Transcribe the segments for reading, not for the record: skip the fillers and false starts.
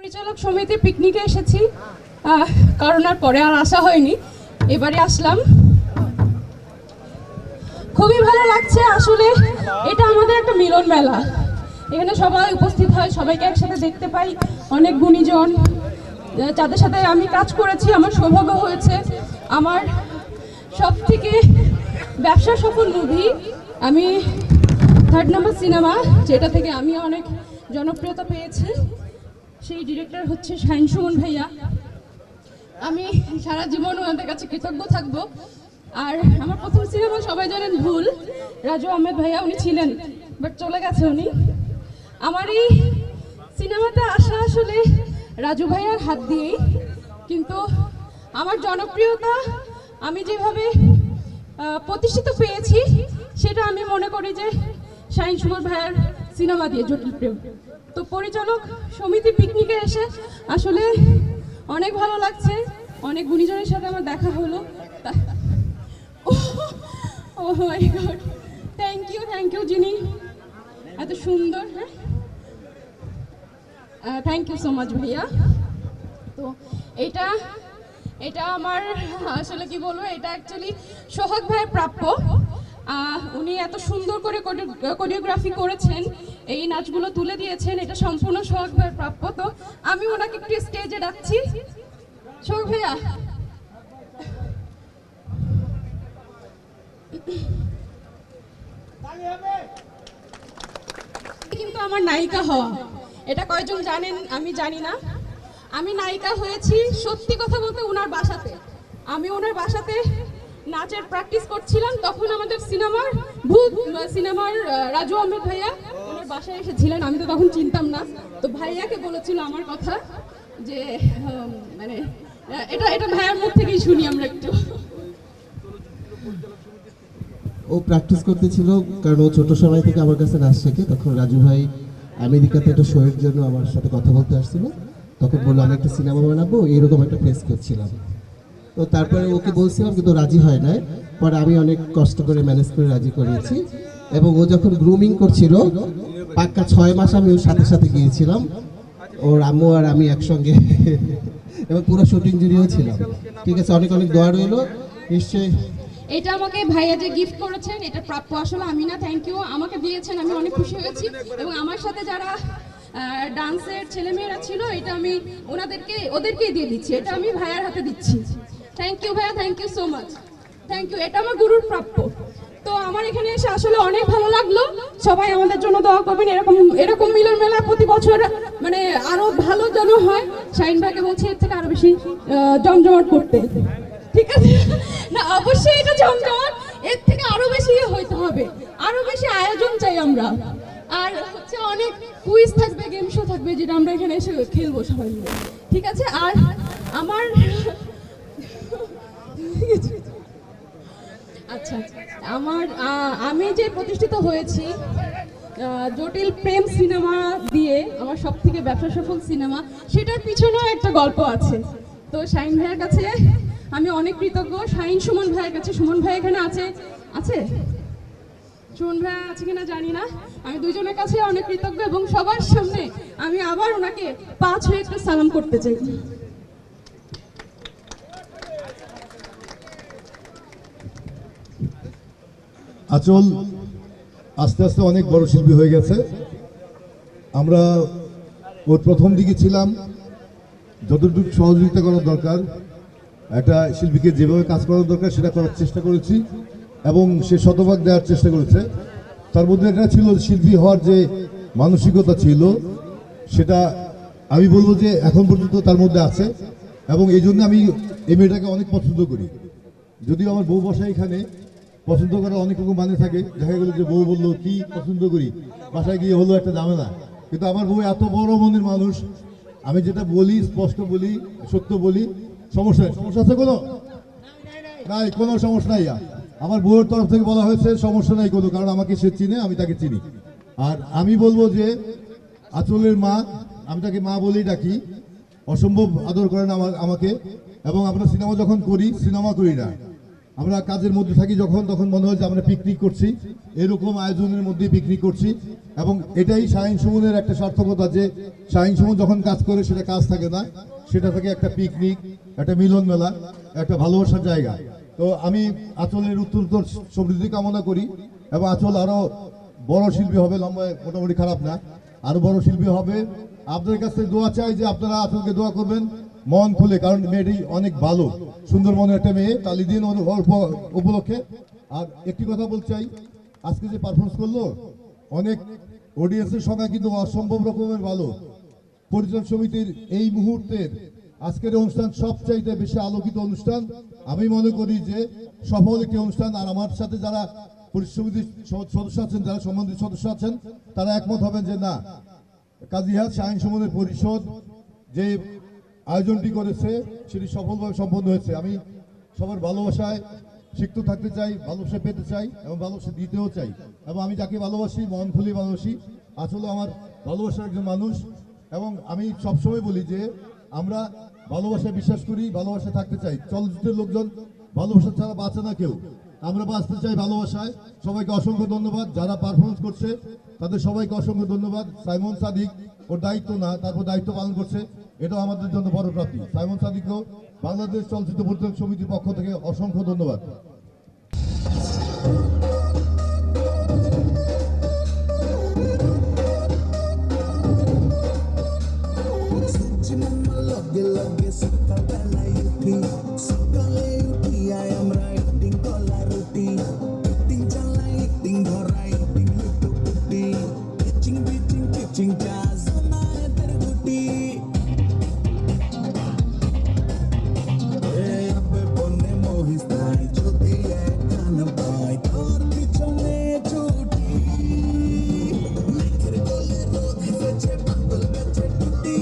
পরিচালক সমিতি পিকনিকে এসেছি, করোনার পরে আর আসা হয়নি, এবারে আসলাম। খুবই ভালো লাগছে। আসলে এটা আমাদের একটা মিলন মেলা, এখানে সবাই উপস্থিত হয়, সবাইকে একসাথে দেখতে পাই। অনেক গুণীজন যাদের সাথে আমি কাজ করেছি, আমার সৌভাগ্য হয়েছে। আমার সব থেকে ব্যবসা সফল মুভি আমি থার্ড নাম্বার সিনেমা, যেটা থেকে আমি অনেক জনপ্রিয়তা পেয়েছি, সেই ডিরেক্টর হচ্ছে শাহিন সুমন ভাইয়া। আমি সারা জীবন ওনাদের কাছে কৃতজ্ঞ থাকবো। আর আমার প্রথম সিনেমা সবাই জানেন ভুল, রাজু আহমেদ ভাইয়া, উনি ছিলেন বাট চলে গেছে উনি। আমার এই সিনেমাতে আসা আসলে রাজু ভাইয়ার হাত দিয়েই, কিন্তু আমার জনপ্রিয়তা আমি যেভাবে প্রতিষ্ঠিত পেয়েছি সেটা আমি মনে করি যে শাহিন সুমন ভাইয়ার সিনেমা দিয়ে, জটিল প্রেম। তো পরিচালক সমিতি পিকনিকে এসে আসলে অনেক ভালো লাগছে। অনেক গুণীজনের সাথে আমার দেখা হলো। ও মাই গড, থ্যাংক ইউ যিনি এত সুন্দর। হ্যাঁ, থ্যাংক ইউ সো মাচ ভাইয়া। তো এটা আমার আসলে কি বলবো, এটা অ্যাকচুয়ালি সোহাগ ভাইয়ের প্রাপ্য। উনি এত সুন্দর করে কোরিওগ্রাফি করেছেন, এই নাচগুলো তুলে দিয়েছেন, এটা সম্পূর্ণ সোহাগ ভাইয়ের প্রাপ্য। তো আমি ওনাকে একটু স্টেজে ডাকছি। সোহাগ ভাইয়া, কিন্তু আমার নায়িকা হওয়া, এটা কয়জন জানেন আমি জানি না। আমি নায়িকা হয়েছি সত্যি কথা বলতে ওনার বাসাতে। আমি ওনার বাসাতে নাচের প্র্যাকটিস করছিলাম, তখন আমাদের সিনেমার রাজু আহমেদ ভাইয়া ওনার বাসায় এসেছিলেন। আমি তো তখন চিনতাম না, তো ভাইয়াকে বলেছিল আমার কথা যে মানে এটা ভাইয়ার মুখ থেকেই শুনি আমরা একটু। ও প্র্যাকটিস করতেছিল, কারণ ও ছোট সময় থেকে আমার কাছে নাচ শেখে। তখন রাজু ভাই আমেরিকাতে একটা শোয়ের জন্য আমার সাথে কথা বলতে আসছিল, তখন বললো আমি একটা সিনেমা বানাবো, এরকম একটা প্রেস করছিলাম। তো তারপরে ওকে বলছিলাম, কিন্তু রাজি হয় না। পরে আমি অনেক কষ্ট করে ম্যানেজ করে রাজি করিয়েছি। এবং ও যখন গ্রুমিং করছিল, পাক্কা 6 মাস আমি ওর সাথে সাথে গিয়েছিলাম, ওর আম্মু আর আমি একসঙ্গে, এবং পুরো শুটিং জুড়েও ছিলাম। ঠিক আছে, অনেক অনেক দোয়া রইল। নিশ্চয়ই এটা আমাকে ভাইয়া যে গিফট করেছেন, এটা প্রাপ্য আসলে আমি না। থ্যাংক ইউ, আমাকে দিয়েছেন, আমি অনেক খুশি হয়েছি। এবং আমার সাথে যারা ডান্সের ছেলেমেয়েরা ছিল, এটা আমি ওদেরকেই দিয়ে দিচ্ছি, এটা আমি ভাইয়ার হাতে দিচ্ছি। থ্যাংক ইউ ভাইয়া, thank you so much, thank you. এটা আমার গুরুর প্রাপ্য। তো আমার এখানে এসে আসলে অনেক ভালো লাগলো। সবাই আমাদের জন্য দোয়া করবেন, এরকম মিলন মেলা প্রতি বছর মানে আরো ভালো যেন হয়। শাহিন ভাইকে বলছি এর থেকে আরো বেশি জমজমাট করতে, ঠিক আছে না? অবশ্যই এটা জমজমাট, এর থেকে আরো বেশি হইতে হবে, আরো বেশি আয়োজন চাই আমরা। আর হচ্ছে অনেক কুইজ থাকবে, গেম শো থাকবে, যেটা আমরা এখানে এসে খেলবো সবাই মিলে, ঠিক আছে? আর আমার আচ্ছা, আমি যে প্রতিষ্ঠিত হয়েছি জটিল প্রেম সিনেমা দিয়ে, আমার সব থেকে ব্যবসা সফল সিনেমা, সেটার পিছনেও একটা গল্প আছে। তো শাহিন ভাইয়ের কাছে আমি অনেক কৃতজ্ঞ। শাহিন সুমন ভাইয়ের কাছে, সুমন ভাই এখানে আছে সুমন ভাই আছে কিনা জানি না। আমি দুজনের কাছে অনেক কৃতজ্ঞ, এবং সবার সামনে আমি আবার ওনাকে 5 হয়ে একটু সালাম করতে চাই। আচল আস্তে আস্তে অনেক বড় শিল্পী হয়ে গেছে। আমরা ওর প্রথম দিকে ছিলাম, যতটুকু সহযোগিতা করার দরকার, একটা শিল্পীকে যেভাবে কাজ করার দরকার সেটা করার চেষ্টা করেছি, এবং সে শতভাগ দেওয়ার চেষ্টা করেছে। তার মধ্যে একটা ছিল শিল্পী হওয়ার যে মানসিকতা ছিল, সেটা আমি বলবো যে এখন পর্যন্ত তার মধ্যে আছে। এবং এই জন্য আমি এই মেয়েটাকে অনেক পছন্দ করি। যদিও আমার বউ বসা এখানে, পছন্দ করার অনেক রকম মানে থাকে। দেখা গেল যে বউ বললো কি পছন্দ করি, বাসায় গিয়ে হলো একটা ঝামেলা। কিন্তু আমার বউ এত বড় মনের মানুষ, আমি যেটা বলি স্পষ্ট বলি, সত্য বলি। সমস্যা আছে কোনো? নাই, কোনো সমস্যা নাই। আমার বউয়ের তরফ থেকে বলা হয়েছে সমস্যা নাই কোনো, কারণ আমাকে সে চিনে, আমি তাকে চিনি। আর আমি বলবো যে আঁচলের মা, আমি তাকে মা বলেই ডাকি, অসম্ভব আদর করেন আমাকে। এবং আমরা সিনেমা যখন করি, সিনেমা করি না, আমরা কাজের মধ্যে থাকি যখন, তখন মনে হয় যে আমরা পিকনিক করছি, এরকম আয়োজনের মধ্যে পিকনিক করছি। এবং এটাই শাহীন সুমনের একটা সার্থকতা যে শাহীন সুমন যখন কাজ করে সেটা কাজ থাকে না, সেটা থাকে একটা পিকনিক, একটা মিলন মেলা, একটা ভালোবাসার জায়গা। তো আমি আঁচলের উত্তরোত্তর সমৃদ্ধি কামনা করি এবং আঁচল আরো বড় শিল্পী হবে, লম্বায় মোটামুটি খারাপ না, আরো বড় শিল্পী হবে। আপনাদের কাছ থেকে দোয়া চাই যে আপনারা আঁচলকে দোয়া করবেন মন খুলে, কারণ মেয়েটি অনেক ভালো, সুন্দর মনের একটা মেয়ে, কালী দিন উপলক্ষে। আর একটি কথা বলতে চাই, আজকে যে পারফরমেন্স করলো অনেক অডিয়েন্সের সংখ্যা কিন্তু অসম্ভব রকমের ভালো। পরিচালন সমিতির এই মুহূর্তের আজকের অনুষ্ঠান সবচাইতে বেশি আলোকিত অনুষ্ঠান আমি মনে করি যে সফল একটি অনুষ্ঠান। আর আমার সাথে যারা পরিচালন সমিতির সদস্য আছেন, যারা সম্বন্ধিত সদস্য আছেন, তারা একমত হবেন যে না, কাজী হায়াৎ শাহীন সুমনের পরিষদ যে আয়োজনটি করেছে সেটি সফলভাবে সম্পন্ন হয়েছে। আমি সবার ভালোবাসায় সিক্ত থাকতে চাই, ভালোবাসা পেতে চাই এবং ভালোবাসা দিতেও চাই। এবং আমি যাকে ভালোবাসি মন খুলে ভালোবাসি, আসলে আমার ভালোবাসার একজন মানুষ। এবং আমি সবসময় বলি যে আমরা ভালোবাসায় বিশ্বাস করি, ভালোবাসা থাকতে চাই। চলচ্চিত্রের লোকজন ভালোবাসা ছাড়া বাঁচে না কেউ, আমরা বাঁচতে চাই ভালোবাসায়। সবাইকে অসংখ্য ধন্যবাদ, যারা পারফরমেন্স করছে তাদের সবাইকে অসংখ্য ধন্যবাদ। সাইমন সাদিক ওর দায়িত্ব না, তারপর দায়িত্ব পালন করছে, এটাও আমাদের জন্য বড় প্রাপ্তি। সাইমন সাদিককেও বাংলাদেশ চলচ্চিত্র পরিচালক সমিতির পক্ষ থেকে অসংখ্য ধন্যবাদ। Love you, sakala yuti, sakala yuti. I am writing kola ruti, eating chala, eating dhora, eating little putti, pitching jazz, na eder guti. Hey, abbe bonne mohistai, jodi ek kan bai, tor pichone chuti. Lekher gole rod hiseche bagol beche tutti.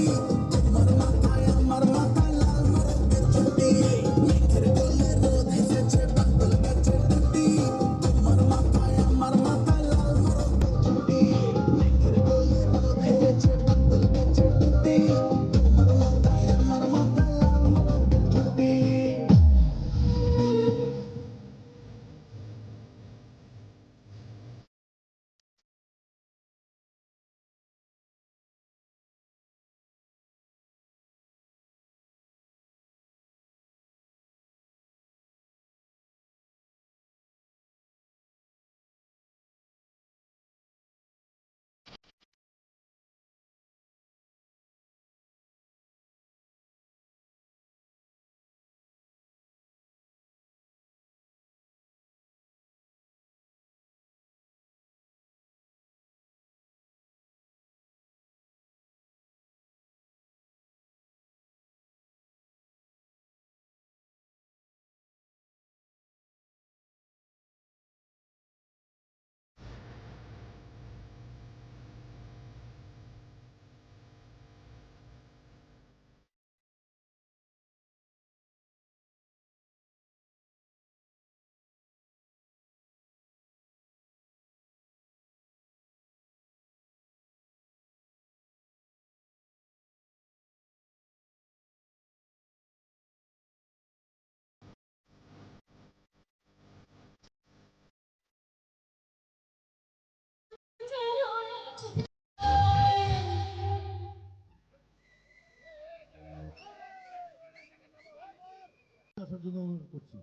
আসার জন্য অনুরোধ করছি,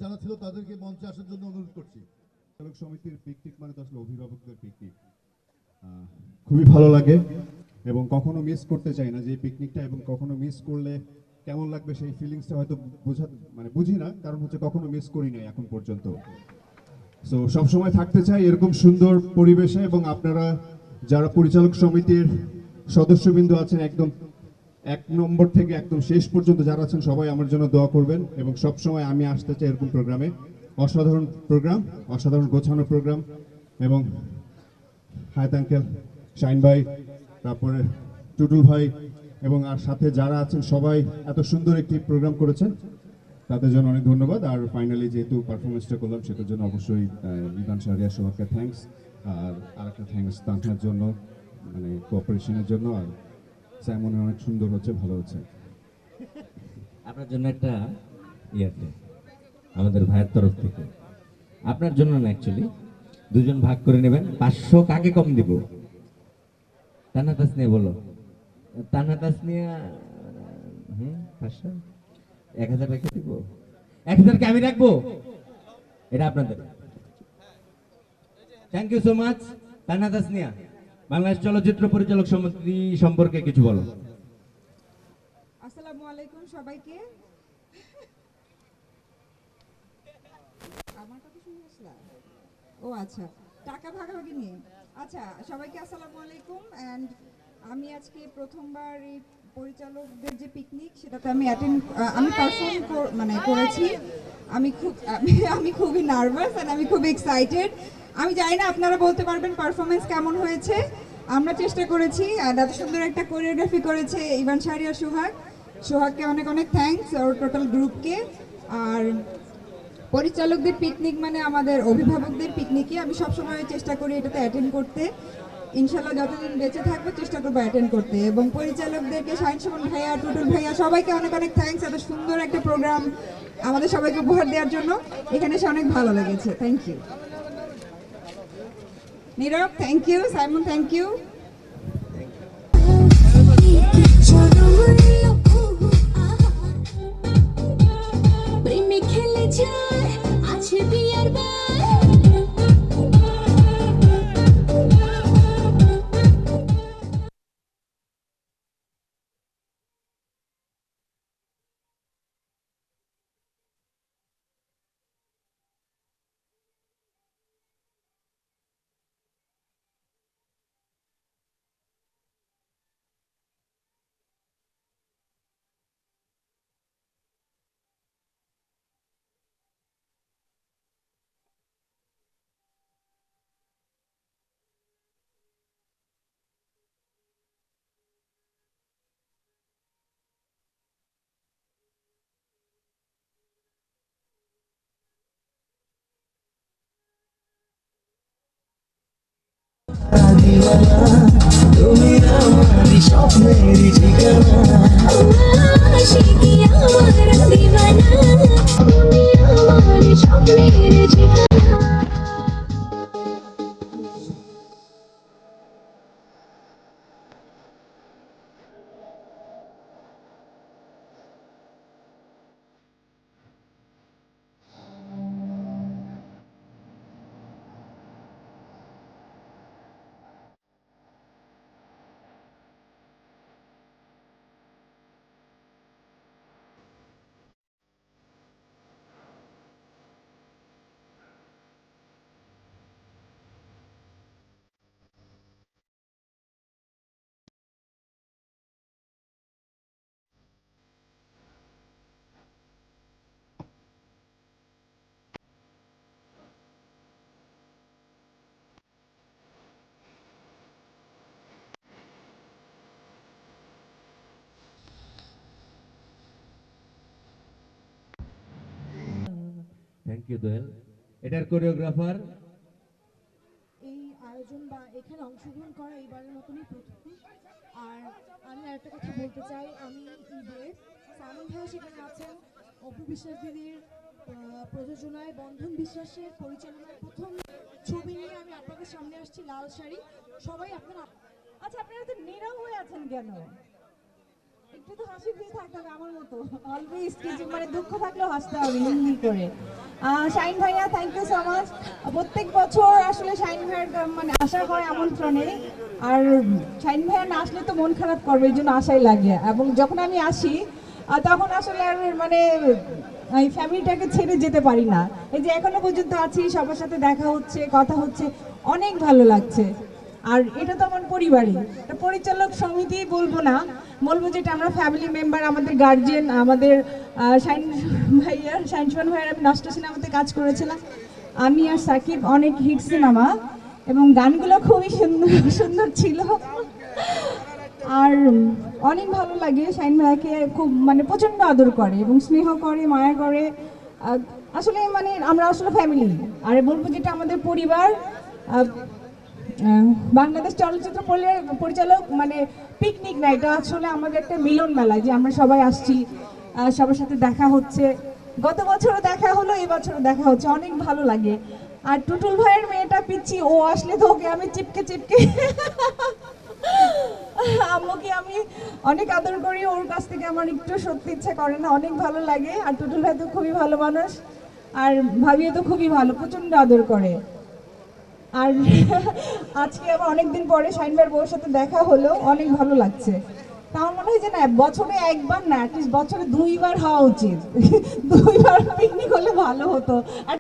যারা ছিল তাদেরকে মঞ্চে আসার জন্য অনুরোধ করছি। পরিচালক সমিতির পিকনিক মানে তো আসলে অভিভাবকদের পিকনিক, খুবই ভালো লাগে এবং কখনো মিস করতে চাই না যে পিকনিকটা। এবং কখনো মিস করলে কেমন লাগবে সেই ফিলিংসটা হয়তো বুঝি না, কারণ হচ্ছে কখনো মিস করি নাই এখন পর্যন্ত। সো সবসময় থাকতে চাই এরকম সুন্দর পরিবেশে। এবং আপনারা যারা পরিচালক সমিতির সদস্যবৃন্দ আছেন, একদম 1 নম্বর থেকে একদম শেষ পর্যন্ত যারা আছেন, সবাই আমার জন্য দোয়া করবেন। এবং সবসময় আমি আসতে চাই এরকম প্রোগ্রামে, অসাধারণ প্রোগ্রাম, অসাধারণ গোছানো প্রোগ্রাম। এবং হায়াত আঙ্কেল, শাইন ভাই, তারপরে টুটুল ভাই এবং আর সাথে যারা আছেন সবাই এত সুন্দর একটি প্রোগ্রাম করেছেন, তাদের জন্য অনেক ধন্যবাদ। আর ফাইনালি যেহেতু পারফরমেন্সটা করলাম সেটার জন্য অবশ্যই ইভান শাহরিয়ার সবাইকে থ্যাঙ্কস। আর আরেকটা থ্যাঙ্কস তানহার জন্য, মানে কোঅপারেশনের জন্য। আর সাইমনের অনেক সুন্দর হচ্ছে, ভালো হচ্ছে। আপনার জন্য একটা ইয়াতে আমাদের ভাইয়ের তরফ থেকে। আপনার জন্য না, অ্যাকচুয়ালি দুজন ভাগ করে নেবেন। 500 কাকে কম দিব? তানহা তাসনিয়া বলো। তানহা তাসনিয়া 500, 1000 রেখে দিব। 1000 কে আমি রাখবো, এটা আপনাদের। Thank you so much. Tanha Tasnia, Bangladesh চলচ্চিত্র পরিচালক সমিতি সম্পর্কে কিছু বলো। আসসালামু আলাইকুম সবাইকে। আমার কথা শুনে আসলা? ও আচ্ছা, টাকা ভাগাভাগি নিয়ে। আচ্ছা, সবাইকে আসসালামু আলাইকুম। অ্যান্ড আমি আজকে প্রথমবার এই পরিচালকদের যে পিকনিক সেটাতে আমি পারফর্ম করেছি। আমি খুবই নার্ভাস অ্যান্ড আমি খুব এক্সাইটেড। আমি জানি না আপনারা বলতে পারবেন পারফরমেন্স কেমন হয়েছে। আমরা চেষ্টা করেছি, আর এত সুন্দর একটা কোরিওগ্রাফি করেছে ইভান শাহরিয়ার সোহাগকে অনেক অনেক থ্যাঙ্কস, ওর টোটাল গ্রুপকে। আর পরিচালকদের পিকনিক মানে আমাদের অভিভাবকদের পিকনিকে আমি সবসময় চেষ্টা করি এটাতে অ্যাটেন্ড করতে। ইনশাল্লাহ যতদিন বেঁচে থাকবো চেষ্টা করবো অ্যাটেন্ড করতে। এবং পরিচালকদেরকে শাহিন সুমন ভাইয়া, টুটুল ভাইয়া, সবাইকে অনেক অনেক থ্যাঙ্কস এত সুন্দর একটা প্রোগ্রাম আমাদের সবাইকে উপহার দেওয়ার জন্য। এখানে এসে অনেক ভালো লেগেছে। Thank you Nirob, thank you Saimon, thank you. প্রেমে খেলে যায় আছে বিয়ার বার। তুমি আমারই স্বপ্নেরই ঠিকানা। আশিকি আমার দিওয়ানা, তুমি আমার স্বপ্নের ঠিকানা। থ্যাংক ইউ দোয়েল। এটার কোরিওগ্রাফার এই আয়োজন বা এখানে অংশগ্রহণ করা এইবারের মতনই প্রথম। আর আমি আরেকটা কথা বলতে চাই, আমি ঈদে সামন ভাইয়া সেখানে আছেন, অপু বিশ্বাস দিদির প্রযোজনায় বন্ধন বিশ্বাসের পরিচালনায় প্রথম ছবি নিয়ে আমি আপনাদের সামনে আসছি, লাল শাড়ি। সবাই আপনারা, আচ্ছা, আপনারা তো নীরব হয়ে আছেন কেন? একটু তো হাসি দিয়ে থাকতে হবে আমার মতো। অলওয়েজ কিছু দুঃখ থাকলেও হাসতে হবে হিন্দি করে। শাহিন ভাইয়া, থ্যাংক ইউ সো মাচ। প্রত্যেক বছর আসলে শাহিন ভাইয়ের আসা হয় আমন্ত্রণে, আর শাহিন ভাইয়া না আসলে তো মন খারাপ করবে, এই জন্য আশাই লাগে। এবং যখন আমি আসি তখন আসলে আর এই ফ্যামিলিটাকে ছেড়ে যেতে পারি না। এই যে এখনো পর্যন্ত আছি, সবার সাথে দেখা হচ্ছে, কথা হচ্ছে, অনেক ভালো লাগছে। আর এটা তো আমার পরিবারই, পরিচালক সমিতি বলবো না, বলবো যেটা আমরা ফ্যামিলি মেম্বার, আমাদের গার্জিয়ান, আমাদের শাহিন সুমন ভাইয়ার আমি নষ্ট সিনেমাতে কাজ করেছিলাম, আমি আর সাকিব, অনেক হিট সিনেমা এবং গানগুলো খুবই সুন্দর সুন্দর ছিল। আর অনেক ভালো লাগে, শাহিন ভাইয়াকে খুব প্রচণ্ড আদর করে এবং স্নেহ করে, মায়া করে। আসলে আমরা আসলে ফ্যামিলি। আর বলবো যেটা আমাদের পরিবার, বাংলাদেশ চলচ্চিত্র পরিচালক পিকনিক না, এটা আসলে আমাদের একটা মিলন মেলা, যে আমরা সবাই আসছি, সবার সাথে দেখা হচ্ছে, গত বছরও দেখা হলো, এই বছরও দেখা হচ্ছে, অনেক ভালো লাগে। আর টুটুল ভাইয়ের মেয়েটা পিচ্ছি, ও আসলে তো ওকে আমি চিপকে চিপকে আম্মুকে আমি অনেক আদর করি, ওর কাছ থেকে আমার একটু সত্যি ইচ্ছা করে না, অনেক ভালো লাগে। আর টুটুল ভাই তো খুবই ভালো মানুষ, আর ভাবিও তো খুবই ভালো, প্রচণ্ড আদর করে। আর আজকে আবার অনেকদিন পরে শাহিন ভাইয়ের বউর সাথে দেখা হলো, অনেক ভালো লাগছে। তা আমার মনে হয় যে না, বছরে একবার না, অ্যাটলিস্ট বছরে 2বার হওয়া উচিত। 2বার পিকনিক হলে ভালো হতো। আর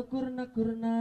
নকুর নকুর না